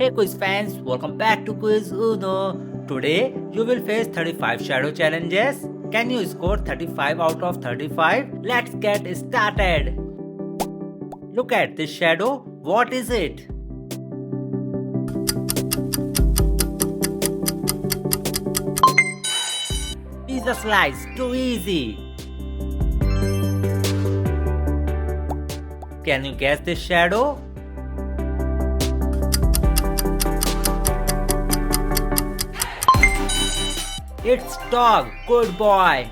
Hey quiz fans, welcome back to Quiz Uno. Today you will face 35 shadow challenges. Can you score 35 out of 35? Let's get started. Look at this shadow. What is it? Pizza slice, too easy. Can you guess this shadow? It's dog, good boy.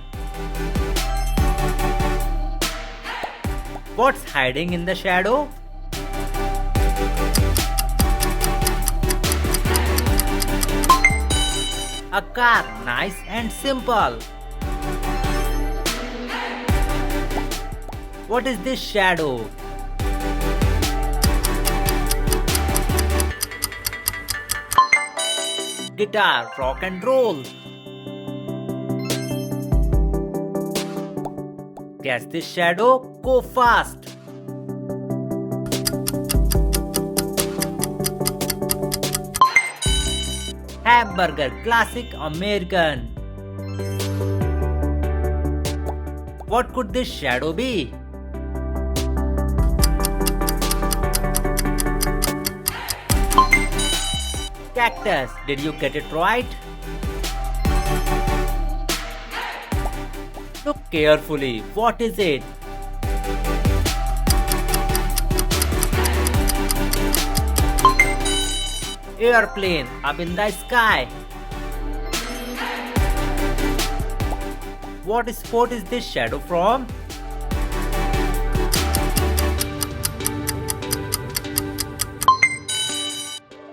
What's hiding in the shadow? A car, nice and simple. What is this shadow? Guitar, rock and roll. Guess this shadow? Go fast. Hamburger, classic American. What could this shadow be? Cactus, did you get it right? Look carefully, what is it? Airplane up in the sky. What sport is this shadow from?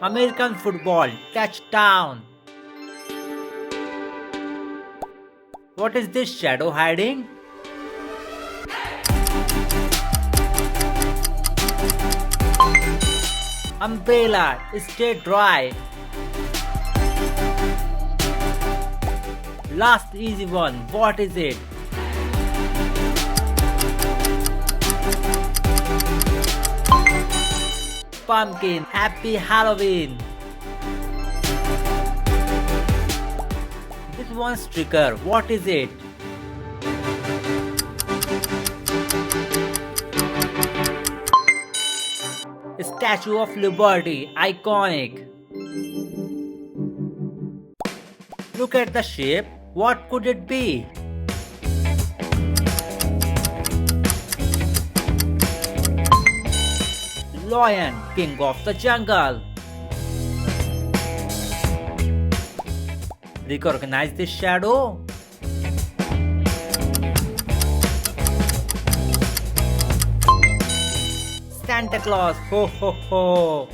American football, touchdown. What is this shadow hiding? Umbrella, stay dry. Last easy one, what is it? Pumpkin, happy Halloween. This one's trigger, what is it? Statue of Liberty, iconic. Look at the shape, what could it be? Lion, king of the jungle. Recognize this shadow? Santa Claus, ho ho ho.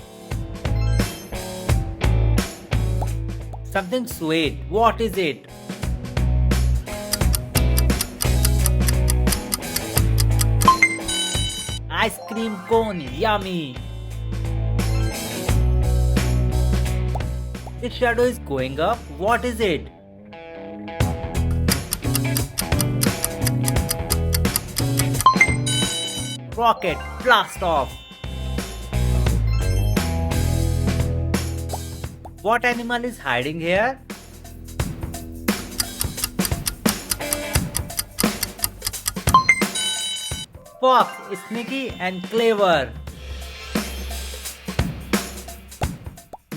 Something sweet, what is it? Ice cream cone, yummy. This shadow is going up, what is it? Rocket, blast off. What animal is hiding here? Fox, sneaky and clever.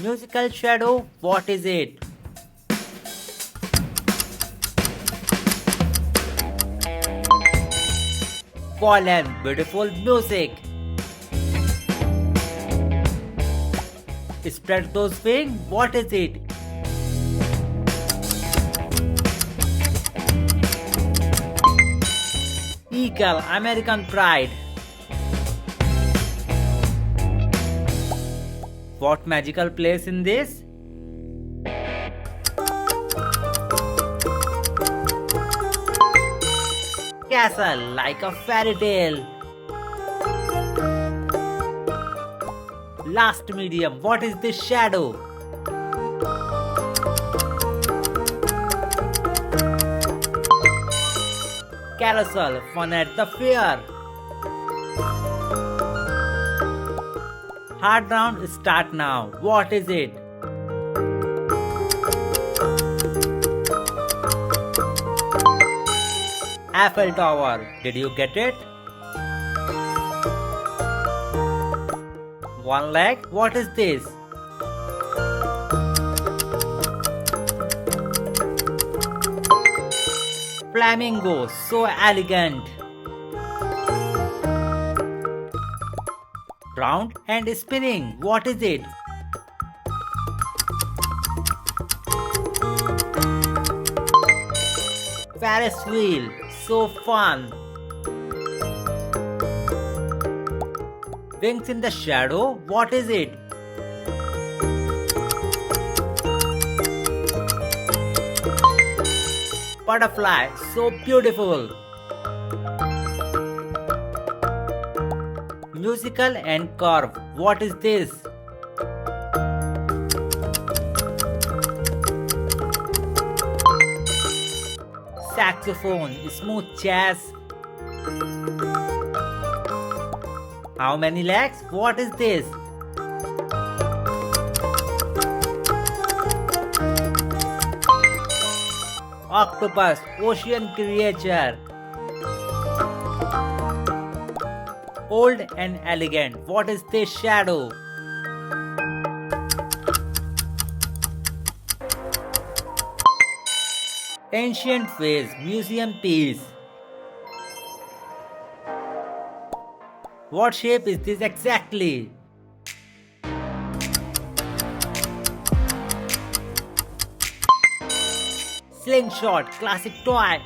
Musical shadow, what is it? Pollen, beautiful music. Spread those wings, what is it? Eagle, American pride. What magical place in this? Castle, like a fairy tale. Last medium, what is this shadow? Carousel, fun at the fair. Hard round start now. What is it? Eiffel Tower. Did you get it? One leg. What is this? Flamingo. So elegant. Round and spinning. What is it? Ferris wheel. So fun. Wings in the shadow. What is it? Butterfly. So beautiful. Musical and curve. What is this? Saxophone. Smooth jazz. How many legs? What is this? Octopus. Ocean creature. Old and elegant. What is this shadow? Ancient vase. Museum piece. What shape is this exactly? Slingshot. Classic toy.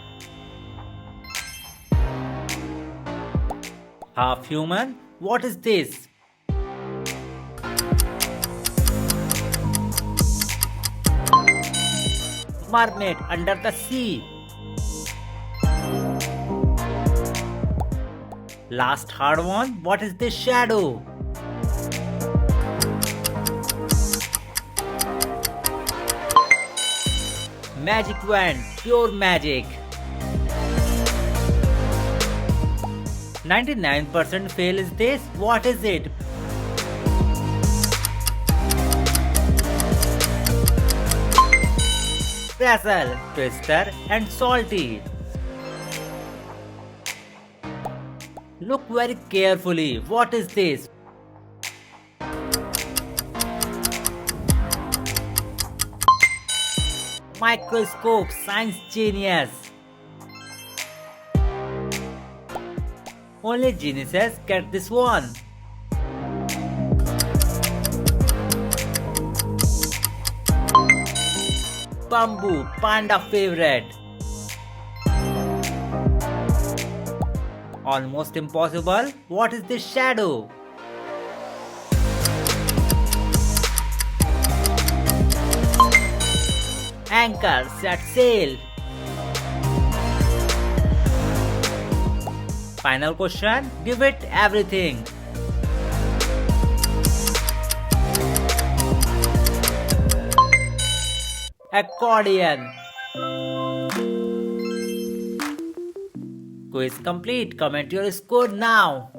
Half human. What is this? Mermaid under the sea. Last hard one. What is this shadow? Magic wand. Pure magic. 99% fail is this. What is it? Pretzel, twister and salty. Look very carefully. What is this? Microscope. Science genius. Only geniuses get this one. Bamboo. Panda favorite. Almost impossible. What is this shadow? Anchor. Set sail. Final question. Give it everything. Accordion. Quiz complete. Comment your score now.